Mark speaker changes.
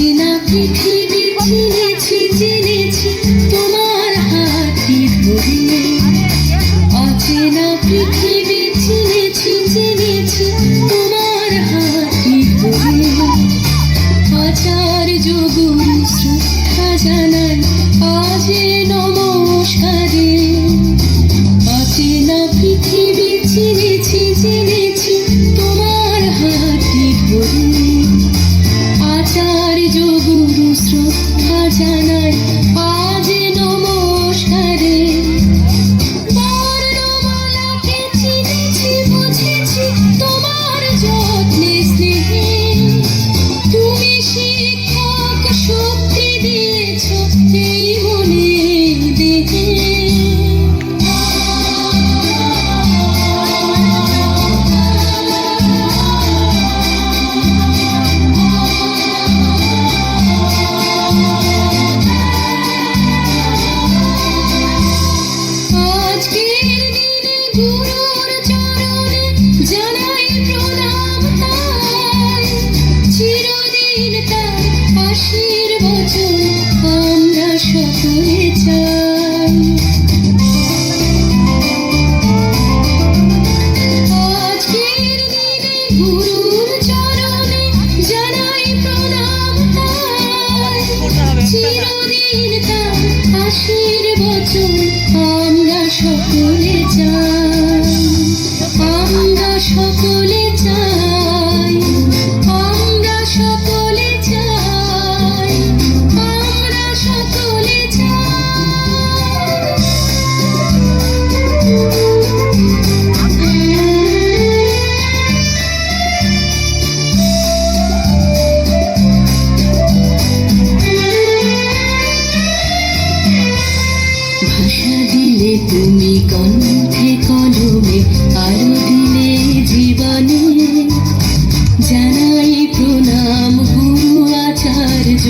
Speaker 1: অচেনা পৃথিবী চিনেছি চিনেছি তোমার হাতটি ধরে, অচেনা পৃথিবী চিনেছি চিনেছি তোমার হাতটি ধরে। আচার্য গুরু শ্রদ্ধা জানাই আজ নমস্কারে, অচেনা পৃথিবী চিনেছি চিনেছি তোমার হাতটি ধরে। আচার্য গুরু শ্রদ্ধা জানাই আজ নমস্কারে। বর্ণমালাকে চিনেছি বুঝেছি তোমার যত্নে স্নেহে, তুমি শিক্ষক শক্তি দিয়েছ এই মনে দেহে। আজকের দিনে গুরুর চরণে জানাই প্রণাম তাই, চিরদিন তার আশীর্বচন আমরা সকলে চাই। আজকের দিনে গুরুর চরণে জানাই প্রণাম তাই, চিরদিন তার আশীর্বচন আমরা সকলে চাই। আমরা সকলে চাই, আমরা সকলে চাই, আমরা সকলে ভাষা দিলে তুমি কণ্ঠে কলমে, আরো দিলে জীবনে জানাই প্রণাম গুরু আচার্য।